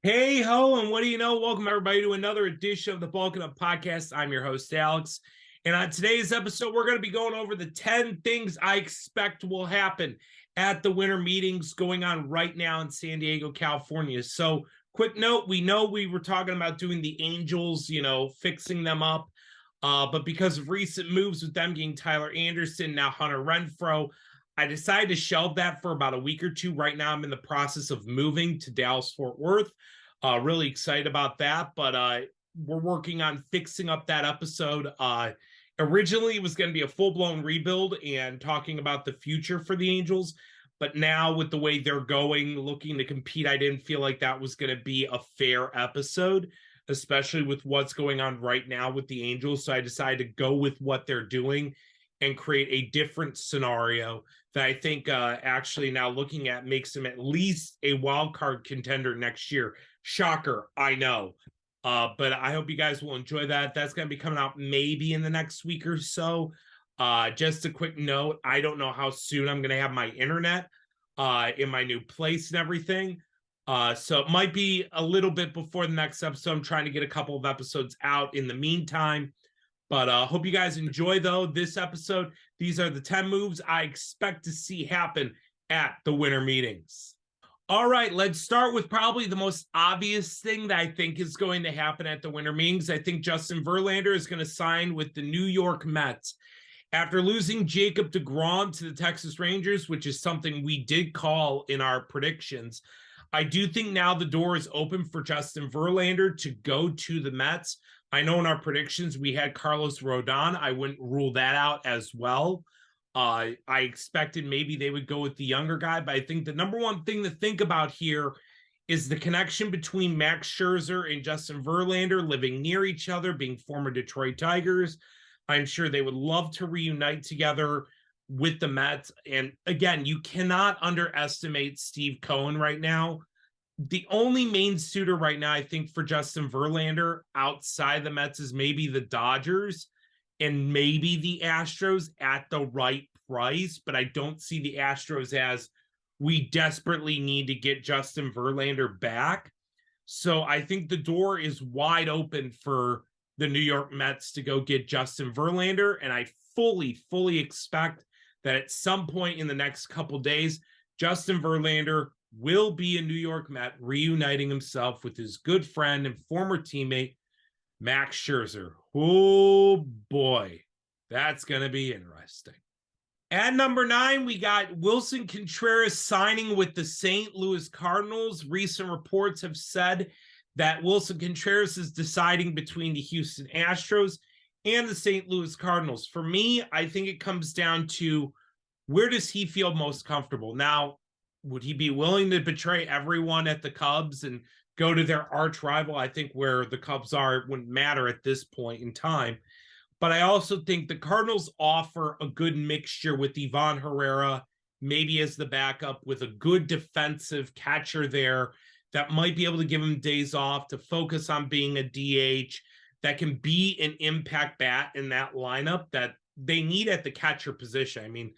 Hey ho, and what do you know? Welcome everybody to another edition of the Balking podcast. I'm your host, Alex. And on today's episode, we're going to be going over the 10 things I expect will happen at the winter meetings going on right now in San Diego, California. So, quick note, we know we were talking about doing the Angels, fixing them up. But because of recent moves with them getting Tyler Anderson, now Hunter Renfroe, I decided to shelve that for about a week or two. Right now, I'm in the process of moving to Dallas Fort Worth. Really excited about that, but we're working on fixing up that episode. Originally, it was going to be a full blown rebuild and talking about the future for the Angels. But now, with the way they're going, looking to compete, I didn't feel like that was going to be a fair episode, especially with what's going on right now with the Angels. So I decided to go with what they're doing and create a different scenario that I think actually now looking at makes them at least a wild card contender next year. Shocker, I know. But I hope you guys will enjoy that. That's going to be coming out maybe in the next week or so. Just a quick note, I don't know how soon I'm going to have my internet in my new place and everything. So it might be a little bit before the next episode. I'm trying to get a couple of episodes out in the meantime. But hope you guys enjoy, though, this episode. These are the 10 moves I expect to see happen at the winter meetings. All right, let's start with probably the most obvious thing that I think is going to happen at the winter meetings. I think Justin Verlander is going to sign with the New York Mets. After losing Jacob deGrom to the Texas Rangers, which is something we did call in our predictions, I do think now the door is open for Justin Verlander to go to the Mets. I know in our predictions we had Carlos Rodon. I wouldn't rule that out as well. I expected maybe they would go with the younger guy, but I think the number one thing to think about here is the connection between Max Scherzer and Justin Verlander living near each other, being former Detroit Tigers. I'm sure they would love to reunite together with the Mets. And again, you cannot underestimate Steve Cohen right now. The only main suitor right now, I think, for Justin Verlander outside the Mets is maybe the Dodgers and maybe the Astros at the right price. But I don't see the Astros as we desperately need to get Justin Verlander back. So I think the door is wide open for the New York Mets to go get Justin Verlander. And I fully expect that at some point in the next couple days, Justin Verlander will be a New York Met reuniting himself with his good friend and former teammate, Max Scherzer. Oh boy, that's going to be interesting. At number 9, we got Wilson Contreras signing with the St. Louis Cardinals. Recent reports have said that Wilson Contreras is deciding between the Houston Astros and the St. Louis Cardinals. For me, I think it comes down to where does he feel most comfortable? Now, would he be willing to betray everyone at the Cubs and go to their arch rival? I think where the Cubs are, it wouldn't matter at this point in time. But I also think the Cardinals offer a good mixture with Ivan Herrera, maybe as the backup, with a good defensive catcher there that might be able to give him days off to focus on being a DH that can be an impact bat in that lineup that they need at the catcher position. I mean,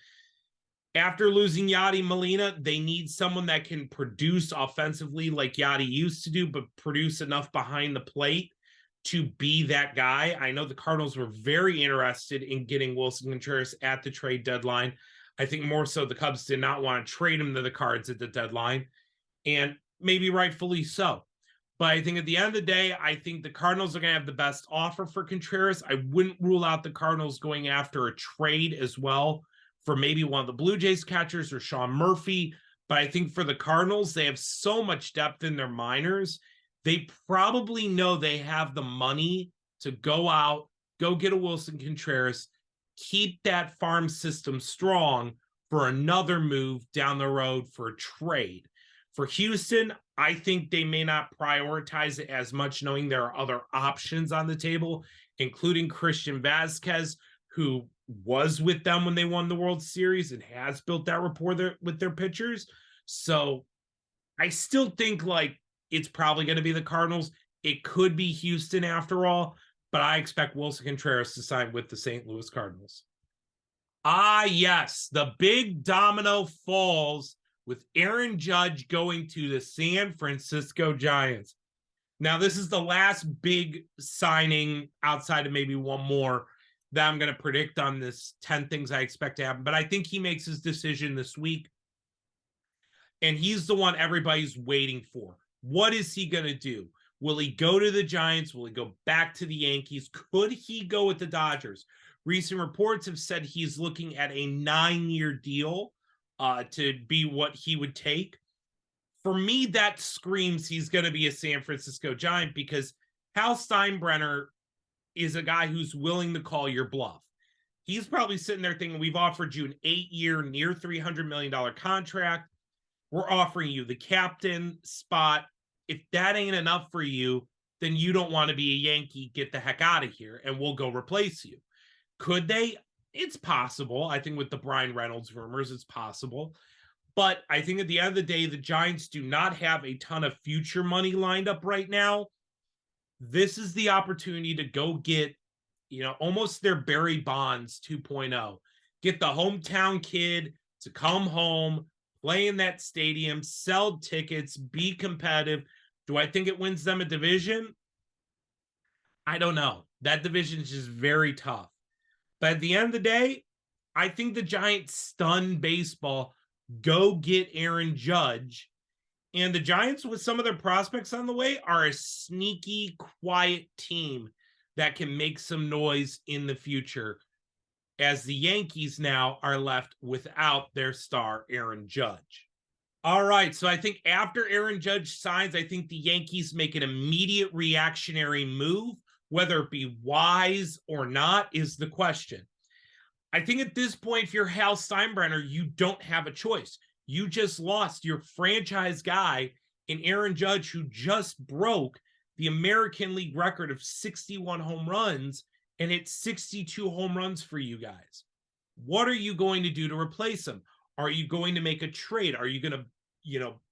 after losing Yadi Molina, they need someone that can produce offensively like Yadi used to do, but produce enough behind the plate to be that guy. I know the Cardinals were very interested in getting Wilson Contreras at the trade deadline. I think more so the Cubs did not want to trade him to the Cards at the deadline, and maybe rightfully so. But I think at the end of the day, I think the Cardinals are going to have the best offer for Contreras. I wouldn't rule out the Cardinals going after a trade as well for maybe one of the Blue Jays catchers or Sean Murphy. But I think for the Cardinals, they have so much depth in their minors. They probably know they have the money to go out, go get a Wilson Contreras, keep that farm system strong for another move down the road for a trade. For Houston, I think they may not prioritize it as much, knowing there are other options on the table, including Christian Vasquez, who was with them when they won the World Series and has built that rapport with their pitchers. So I still think like it's probably going to be the Cardinals. It could be Houston after all, but I expect Wilson Contreras to sign with the St. Louis Cardinals. Ah, yes, the big domino falls with Aaron Judge going to the San Francisco Giants. Now, this is the last big signing outside of maybe one more that I'm going to predict on this 10 things I expect to happen. But I think he makes his decision this week. And he's the one everybody's waiting for. What is he going to do? Will he go to the Giants? Will he go back to the Yankees? Could he go with the Dodgers? Recent reports have said he's looking at a 9-year deal to be what he would take. For me, that screams he's going to be a San Francisco Giant because Hal Steinbrenner is a guy who's willing to call your bluff. He's probably sitting there thinking, we've offered you an 8-year, near $300 million contract. We're offering you the captain spot. If that ain't enough for you, then you don't want to be a Yankee. Get the heck out of here, and we'll go replace you. Could they? It's possible. I think with the Brian Reynolds rumors, it's possible. But I think at the end of the day, the Giants do not have a ton of future money lined up right now. This is the opportunity to go get, almost their Barry Bonds 2.0. Get the hometown kid to come home, play in that stadium, sell tickets, be competitive. Do I think it wins them a division? I don't know. That division is just very tough. But at the end of the day, I think the Giants stun baseball. Go get Aaron Judge. And the Giants, with some of their prospects on the way, are a sneaky, quiet team that can make some noise in the future, as the Yankees now are left without their star, Aaron Judge. All right, so I think after Aaron Judge signs, I think the Yankees make an immediate reactionary move. Whether it be wise or not is the question. I think at this point, if you're Hal Steinbrenner, you don't have a choice. You just lost your franchise guy in Aaron Judge, who just broke the American League record of 61 home runs, and it's 62 home runs for you guys. What are you going to do to replace him? Are you going to make a trade? Are you going to,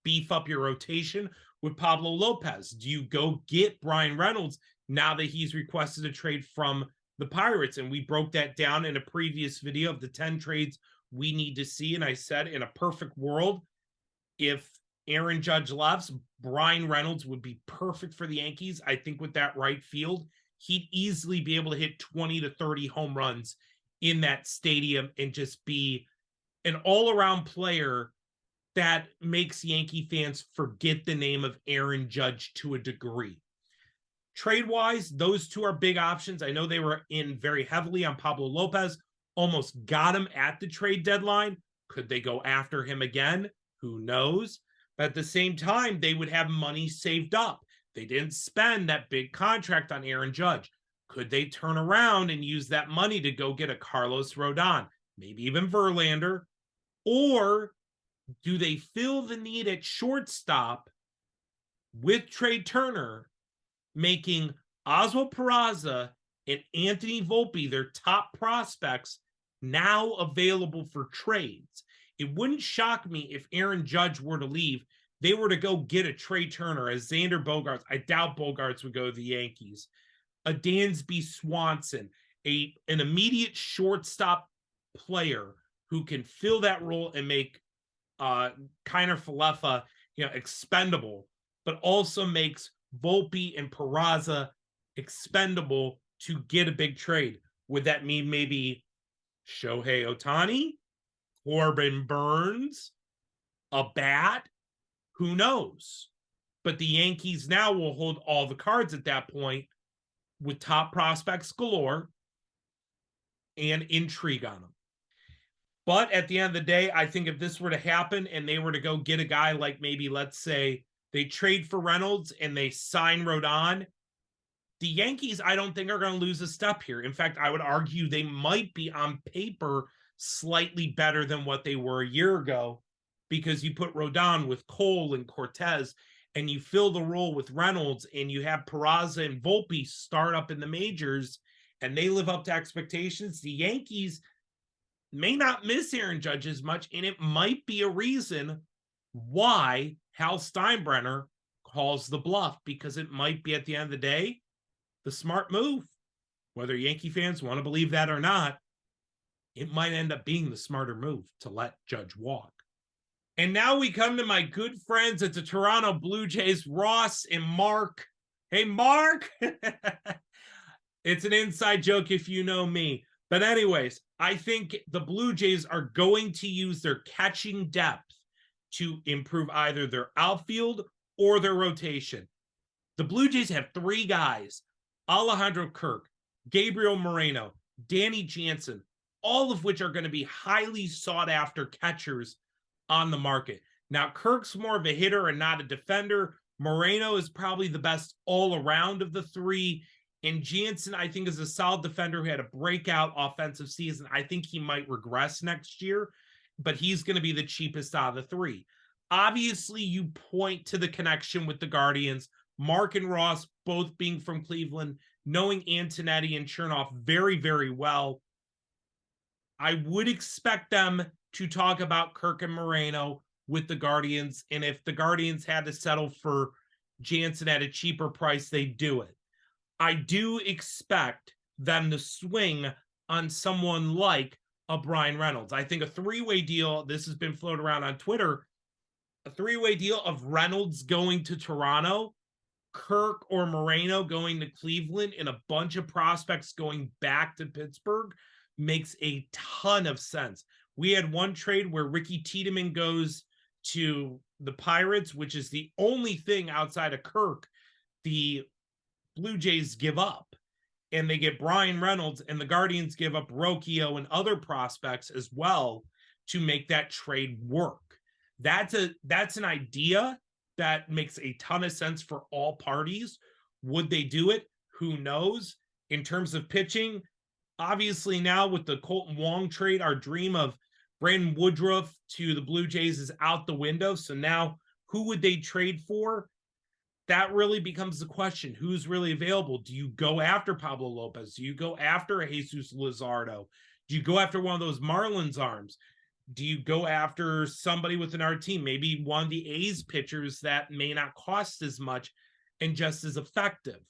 beef up your rotation with Pablo Lopez? Do you go get Brian Reynolds now that he's requested a trade from the Pirates? And we broke that down in a previous video of the 10 trades we need to see. And I said, in a perfect world, if Aaron Judge left, Brian Reynolds would be perfect for the Yankees. I think with that right field, he'd easily be able to hit 20 to 30 home runs in that stadium and just be an all-around player that makes Yankee fans forget the name of Aaron Judge to a degree. Trade-wise, those two are big options. I know they were in very heavily on Pablo Lopez, almost got him at the trade deadline. Could they go after him again? Who knows? But at the same time, they would have money saved up. They didn't spend that big contract on Aaron Judge. Could they turn around and use that money to go get a Carlos Rodon, maybe even Verlander? Or do they fill the need at shortstop with Trey Turner, making Oswald Peraza and Anthony Volpe, their top prospects, now available for trades? It wouldn't shock me if Aaron Judge were to leave. They were to go get a Trey Turner, a Xander Bogaerts. I doubt Bogaerts would go to the Yankees. A Dansby Swanson, an immediate shortstop player who can fill that role and make Kiner Falefa, expendable, but also makes Volpe and Peraza expendable to get a big trade. Would that mean maybe Shohei Ohtani, Corbin Burns, a bat? Who knows? But the Yankees now will hold all the cards at that point with top prospects galore and intrigue on them. But at the end of the day, I think if this were to happen and they were to go get a guy like, maybe, let's say, they trade for Reynolds and they sign Rodon, the Yankees, I don't think, are going to lose a step here. In fact, I would argue they might be on paper slightly better than what they were a year ago, because you put Rodon with Cole and Cortez and you fill the role with Reynolds, and you have Peraza and Volpe start up in the majors and they live up to expectations. The Yankees may not miss Aaron Judge as much, and it might be a reason why Hal Steinbrenner calls the bluff, because it might be, at the end of the day, the smart move. Whether Yankee fans want to believe that or not, it might end up being the smarter move to let Judge walk. And now we come to my good friends at the Toronto Blue Jays, Ross and Mark. Hey, Mark. It's an inside joke if you know me. But anyways, I think the Blue Jays are going to use their catching depth to improve either their outfield or their rotation. The Blue Jays have three guys, Alejandro Kirk, Gabriel Moreno, Danny Jansen, all of which are going to be highly sought after catchers on the market. Now, Kirk's more of a hitter and not a defender. Moreno is probably the best all around of the three. And Jansen, I think, is a solid defender who had a breakout offensive season. I think he might regress next year, but he's going to be the cheapest out of the three. Obviously, you point to the connection with the Guardians. Mark and Ross both being from Cleveland, knowing Antonetti and Chernoff very, very well. I would expect them to talk about Kirk and Moreno with the Guardians, and if the Guardians had to settle for Jansen at a cheaper price, they'd do it. I do expect them to swing on someone like a Brian Reynolds. I think a three-way deal, this has been floated around on Twitter, a three-way deal of Reynolds going to Toronto, Kirk or Moreno going to Cleveland, and a bunch of prospects going back to Pittsburgh makes a ton of sense. We had one trade where Ricky Tiedemann goes to the Pirates, which is the only thing outside of Kirk the Blue Jays give up, and they get Brian Reynolds, and the Guardians give up Rocchio and other prospects as well to make that trade work. That's an idea that makes a ton of sense for all parties. Would they do it? Who knows? In terms of pitching, obviously now with the Colton Wong trade, our dream of Brandon Woodruff to the Blue Jays is out the window. So now who would they trade for? That really becomes the question. Who's really available? Do you go after Pablo Lopez? Do you go after Jesus Luzardo? Do you go after one of those Marlins arms? Do you go after somebody within our team? Maybe one of the A's pitchers that may not cost as much and just as effective.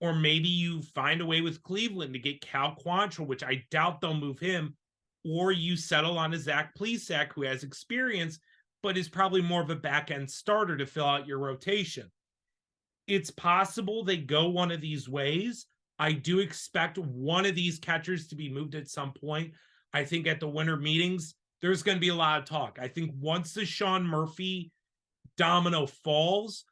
Or maybe you find a way with Cleveland to get Cal Quantrill, which I doubt they'll move him. Or you settle on a Zach Plesac who has experience, but is probably more of a back-end starter to fill out your rotation. It's possible they go one of these ways. I do expect one of these catchers to be moved at some point. I think at the winter meetings, there's going to be a lot of talk. I think once the Sean Murphy domino falls,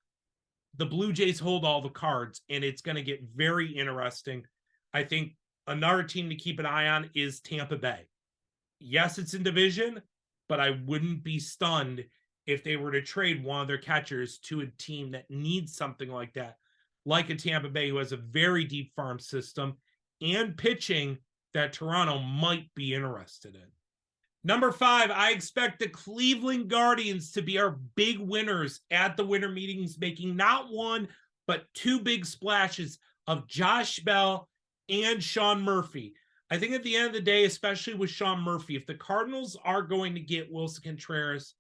the Blue Jays hold all the cards, and it's going to get very interesting. I think another team to keep an eye on is Tampa Bay. Yes, it's in division, but I wouldn't be stunned if they were to trade one of their catchers to a team that needs something like that, like a Tampa Bay who has a very deep farm system and pitching that Toronto might be interested in. Number 5, I expect the Cleveland Guardians to be our big winners at the winter meetings, making not one, but 2 big splashes of Josh Bell and Sean Murphy. I think at the end of the day, especially with Sean Murphy, if the Cardinals are going to get Wilson Contreras,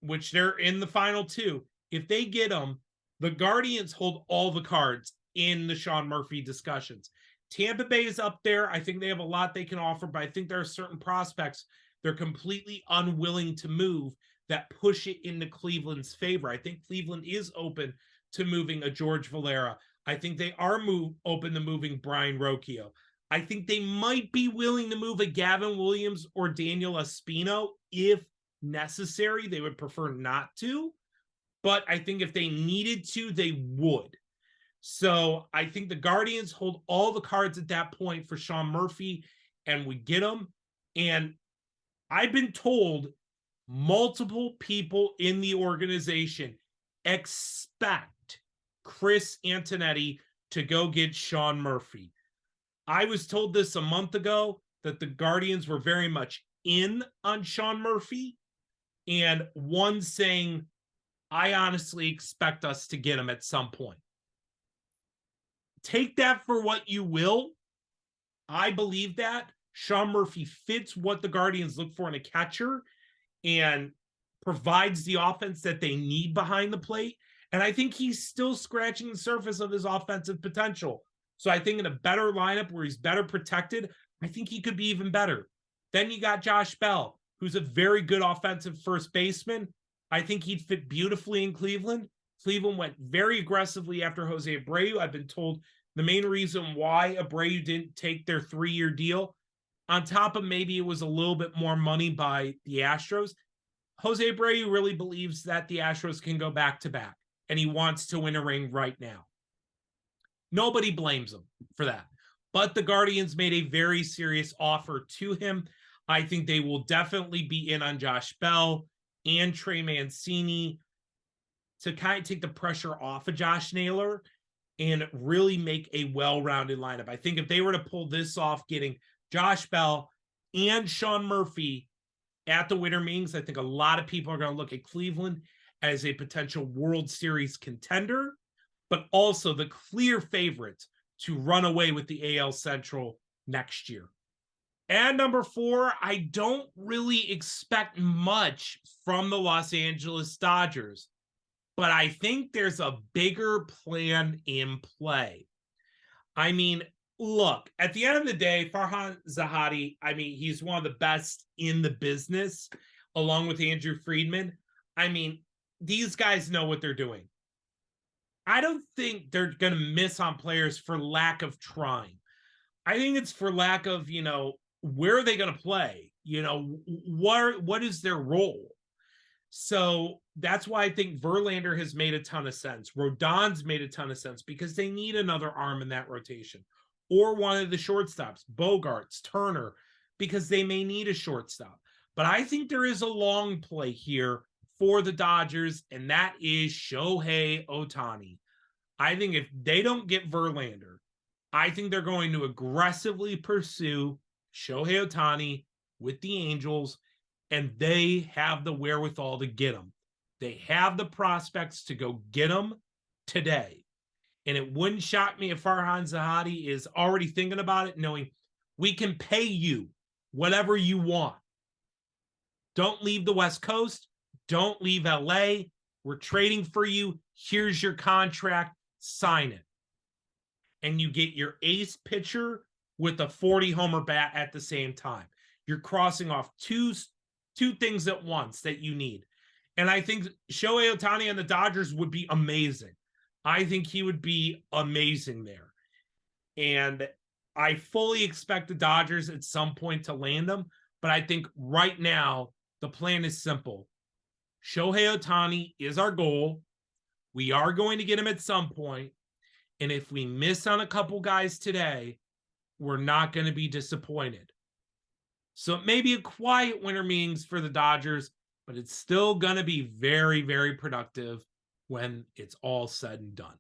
which they're in the final 2, if they get them, the Guardians hold all the cards in the Sean Murphy discussions. Tampa Bay is up there. I think they have a lot they can offer, but I think there are certain prospects they're completely unwilling to move that push it into Cleveland's favor. I think Cleveland is open to moving a George Valera. I think they are open to moving Brian Rocchio. I think they might be willing to move a Gavin Williams or Daniel Espino if necessary. They would prefer not to, but I think if they needed to, they would. So I think the Guardians hold all the cards at that point for Sean Murphy, and we get him. And I've been told multiple people in the organization expect Chris Antonetti to go get Sean Murphy. I was told this a month ago that the Guardians were very much in on Sean Murphy, and one saying, I honestly expect us to get him at some point. Take that for what you will. I believe that. Sean Murphy fits what the Guardians look for in a catcher and provides the offense that they need behind the plate. And I think he's still scratching the surface of his offensive potential. So I think in a better lineup where he's better protected, I think he could be even better. Then you got Josh Bell, who's a very good offensive first baseman. I think he'd fit beautifully in Cleveland. Cleveland went very aggressively after Jose Abreu. I've been told the main reason why Abreu didn't take their 3-year deal, on top of maybe it was a little bit more money by the Astros, Jose Abreu really believes that the Astros can go back to back, and he wants to win a ring right now. Nobody blames him for that. But the Guardians made a very serious offer to him. I think they will definitely be in on Josh Bell and Trey Mancini to kind of take the pressure off of Josh Naylor and really make a well-rounded lineup. I think if they were to pull this off, getting Josh Bell and Sean Murphy at the winter meetings, I think a lot of people are going to look at Cleveland as a potential World Series contender, but also the clear favorite to run away with the AL Central next year. And number 4, I don't really expect much from the Los Angeles Dodgers, but I think there's a bigger plan in play. I mean, look, at the end of the day, Farhan Zahadi, I mean, he's one of the best in the business, along with Andrew Friedman. I mean, these guys know what they're doing. I don't think they're going to miss on players for lack of trying. I think it's for lack of, where are they going to play? What is their role? So that's why I think Verlander has made a ton of sense. Rodon's made a ton of sense because they need another arm in that rotation, or one of the shortstops, Bogarts, Turner, because they may need a shortstop. But I think there is a long play here for the Dodgers, and that is Shohei Ohtani. I think if they don't get Verlander, I think they're going to aggressively pursue Shohei Ohtani with the Angels, and they have the wherewithal to get him. They have the prospects to go get him today. And it wouldn't shock me if Farhan Zahadi is already thinking about it, knowing we can pay you whatever you want. Don't leave the West Coast. Don't leave LA. We're trading for you. Here's your contract. Sign it. And you get your ace pitcher with a 40-homer bat at the same time. You're crossing off two things at once that you need. And I think Shohei Ohtani and the Dodgers would be amazing. I think he would be amazing there. And I fully expect the Dodgers at some point to land him. But I think right now, the plan is simple. Shohei Ohtani is our goal. We are going to get him at some point. And if we miss on a couple guys today, we're not going to be disappointed. So it may be a quiet winter meetings for the Dodgers, but it's still going to be very, very productive when it's all said and done.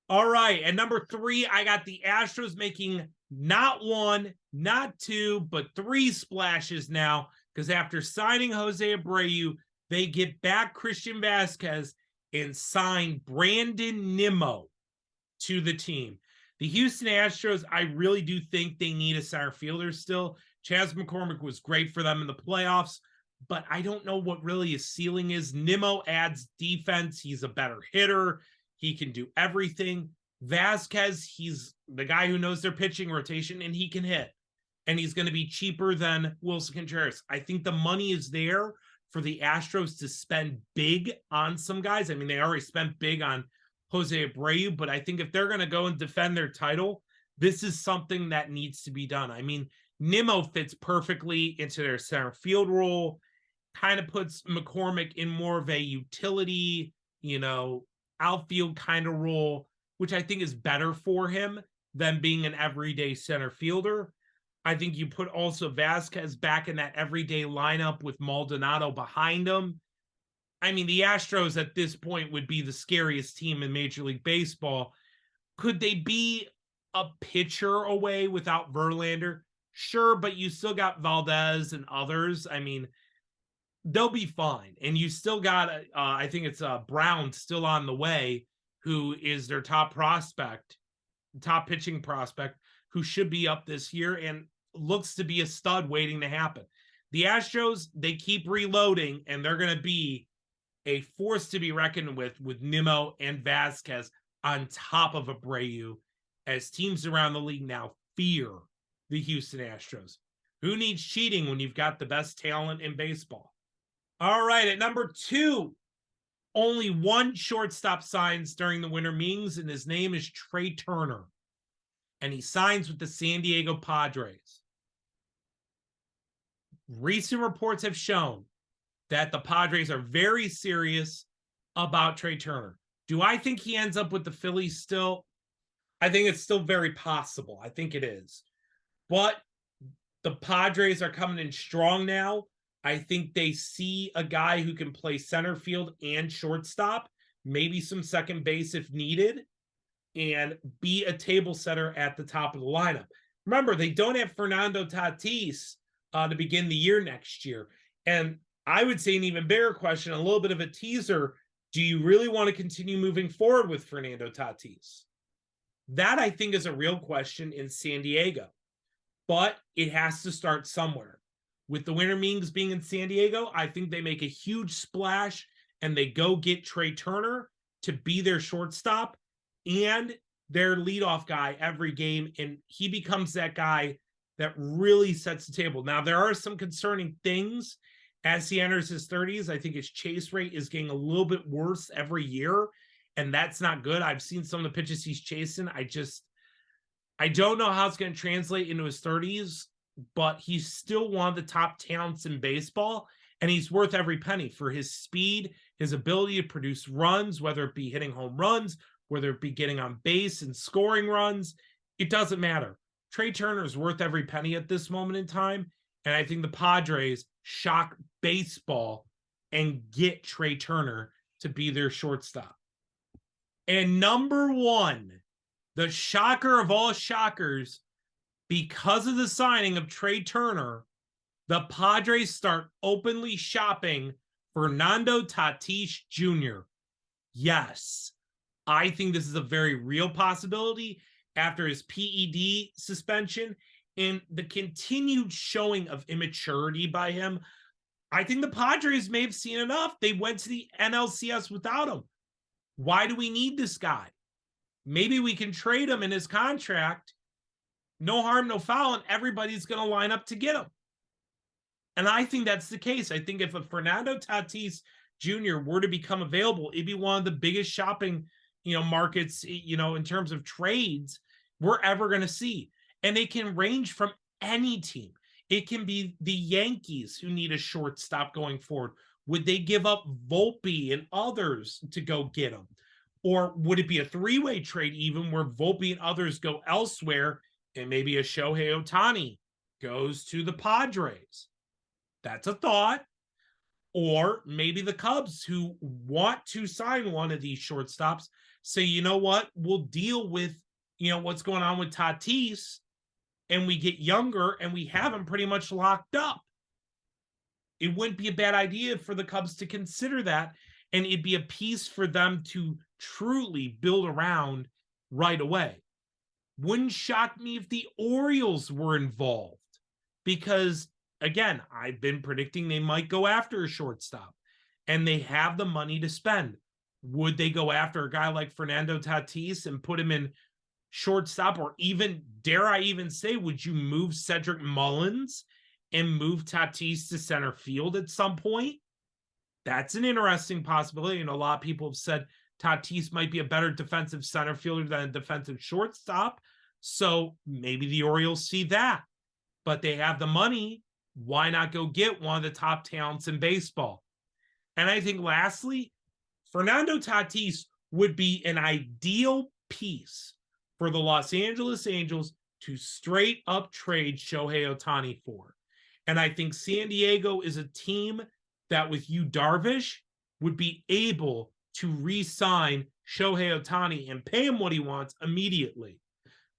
All right. And number 3, I got the Astros making not 1, not 2, but 3 splashes now, because after signing Jose Abreu, they get back Christian Vasquez and sign Brandon Nimmo to the team. The Houston Astros, I really do think they need a center fielder still. Chas McCormick was great for them in the playoffs, but I don't know what really his ceiling is. Nimmo adds defense. He's a better hitter. He can do everything. Vasquez, he's the guy who knows their pitching rotation, and he can hit. And he's going to be cheaper than Wilson Contreras. I think the money is there for the Astros to spend big on some guys. I mean, they already spent big on Jose Abreu, but I think if they're going to go and defend their title, this is something that needs to be done. I mean, Nimmo fits perfectly into their center field role, kind of puts McCormick in more of a utility, outfield kind of role, which I think is better for him than being an everyday center fielder. I think you put also Vasquez back in that everyday lineup with Maldonado behind him. I mean, the Astros at this point would be the scariest team in Major League Baseball. Could they be a pitcher away without Verlander? Sure, but you still got Valdez and others. I mean, they'll be fine. And you still got, I think it's Brown still on the way, who is their top pitching prospect, who should be up this year and looks to be a stud waiting to happen. The Astros, they keep reloading, and they're going to be a force to be reckoned with Nimmo and Vasquez on top of Abreu, as teams around the league now fear the Houston Astros, Who needs cheating when you've got the best talent in baseball? All right, at number 2, only one shortstop signs during the winter meetings, and his name is Trey Turner. And he signs with the San Diego Padres. Recent reports have shown that the Padres are very serious about Trey Turner. Do I think he ends up with the Phillies still? I think it's still very possible. I think it is. But the Padres are coming in strong now. I think they see a guy who can play center field and shortstop, maybe some second base if needed, and be a table setter at the top of the lineup. Remember, they don't have Fernando Tatis to begin the year next year. And I would say an even bigger question, a little bit of a teaser, do you really want to continue moving forward with Fernando Tatis? That, I think, is a real question in San Diego. But it has to start somewhere. With the winter meetings being in San Diego, I think they make a huge splash and they go get Trey Turner to be their shortstop and their leadoff guy every game. And he becomes that guy that really sets the table. Now, there are some concerning things as he enters his 30s. I think his chase rate is getting a little bit worse every year, and that's not good. I've seen some of the pitches he's chasing. I don't know how it's going to translate into his 30s, but he's still one of the top talents in baseball, and he's worth every penny for his speed, his ability to produce runs, whether it be hitting home runs, whether it be getting on base and scoring runs. It doesn't matter. Trey Turner is worth every penny at this moment in time, and I think the Padres shock baseball and get Trey Turner to be their shortstop. And number 1, the shocker of all shockers, because of the signing of Trey Turner, the Padres start openly shopping Fernando Tatis Jr. Yes, I think this is a very real possibility after his PED suspension and the continued showing of immaturity by him. I think the Padres may have seen enough. They went to the NLCS without him. Why do we need this guy? Maybe we can trade him in his contract. No harm, no foul, and everybody's going to line up to get him. And I think that's the case. I think if a Fernando Tatis Jr. were to become available, it'd be one of the biggest shopping, markets, in terms of trades we're ever going to see. And they can range from any team. It can be the Yankees who need a shortstop going forward. Would they give up Volpe and others to go get him? Or would it be a 3-way trade even where Volpe and others go elsewhere and maybe a Shohei Ohtani goes to the Padres? That's a thought. Or maybe the Cubs, who want to sign one of these shortstops, say, you know what, we'll deal with, what's going on with Tatis, and we get younger and we have him pretty much locked up. It wouldn't be a bad idea for the Cubs to consider that, and it'd be a piece for them to truly build around right away. Wouldn't shock me if the Orioles were involved, because again, I've been predicting they might go after a shortstop and they have the money to spend. Would they go after a guy like Fernando Tatis and put him in shortstop? Or even, dare I even say, would you move Cedric Mullins and move Tatis to center field at some point? That's an interesting possibility. And a lot of people have said Tatis might be a better defensive center fielder than a defensive shortstop. So maybe the Orioles see that. But they have the money. Why not go get one of the top talents in baseball? And I think lastly, Fernando Tatis would be an ideal piece for the Los Angeles Angels to straight up trade Shohei Ohtani for. And I think San Diego is a team that with Yu Darvish would be able to re-sign Shohei Ohtani and pay him what he wants immediately.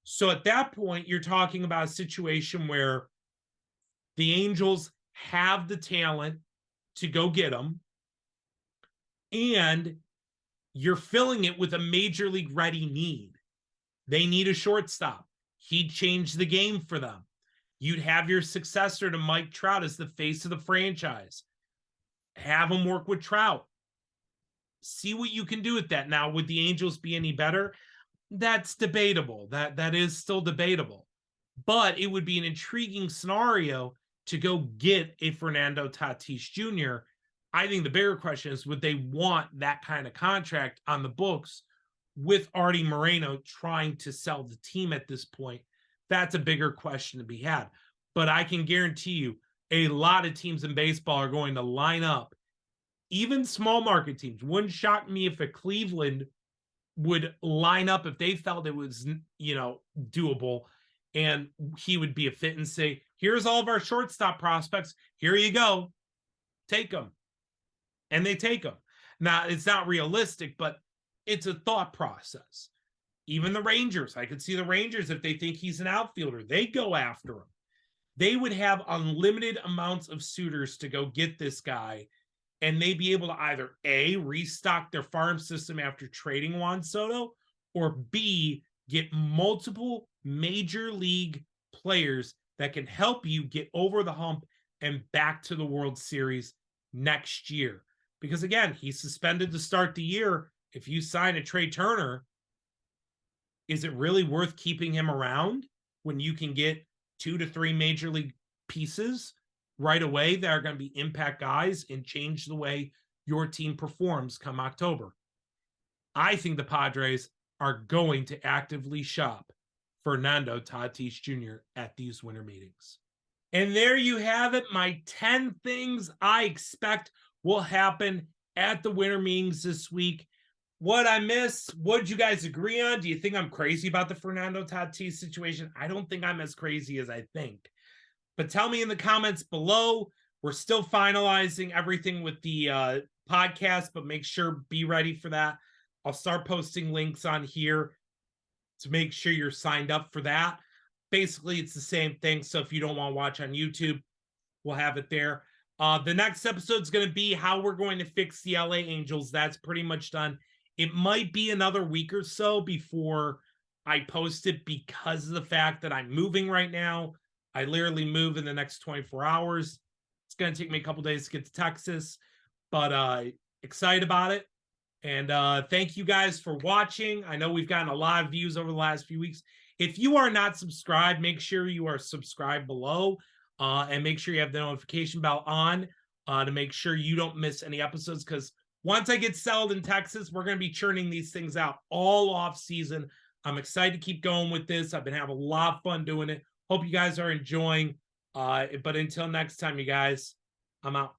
So at that point, you're talking about a situation where the Angels have the talent to go get him, and you're filling it with a major league ready need. They need a shortstop. He'd change the game for them. You'd have your successor to Mike Trout as the face of the franchise. Have him work with Trout. See what you can do with that. Now, would the Angels be any better? That's debatable. That is still debatable. But it would be an intriguing scenario to go get a Fernando Tatis Jr. I think the bigger question is, would they want that kind of contract on the books with Artie Moreno trying to sell the team at this point? That's a bigger question to be had. But I can guarantee you a lot of teams in baseball are going to line up, even small market teams. Wouldn't shock me if a Cleveland would line up if they felt it was, doable, and he would be a fit and say, here's all of our shortstop prospects. Here you go. Take them. And they take them. Now, it's not realistic, but it's a thought process. Even the Rangers, I could see the Rangers, if they think he's an outfielder, they go after him. They would have unlimited amounts of suitors to go get this guy, and they'd be able to either A, restock their farm system after trading Juan Soto, or B, get multiple major league players that can help you get over the hump and back to the World Series next year. Because again, he's suspended to start the year. If you sign a Trey Turner, is it really worth keeping him around when you can get 2 to 3 major league pieces right away that are going to be impact guys and change the way your team performs come October? I think the Padres are going to actively shop Fernando Tatis Jr. at these winter meetings. And there you have it, my 10 things I expect will happen at the winter meetings this week. What I miss, what did you guys agree on? Do you think I'm crazy about the Fernando Tatis situation? I don't think I'm as crazy as I think. But tell me in the comments below. We're still finalizing everything with the podcast, but make sure, be ready for that. I'll start posting links on here to make sure you're signed up for that. Basically, it's the same thing. So if you don't want to watch on YouTube, we'll have it there. The next episode is going to be how we're going to fix the LA Angels. That's pretty much done. It might be another week or so before I post it because of the fact that I'm moving right now. I literally move in the next 24 hours. It's going to take me a couple days to get to Texas, but excited about it. And thank you guys for watching. I know we've gotten a lot of views over the last few weeks. If you are not subscribed, make sure you are subscribed below, and make sure you have the notification bell on to make sure you don't miss any episodes, because once I get settled in Texas, we're going to be churning these things out all off season. I'm excited to keep going with this. I've been having a lot of fun doing it. Hope you guys are enjoying. But until next time, you guys, I'm out.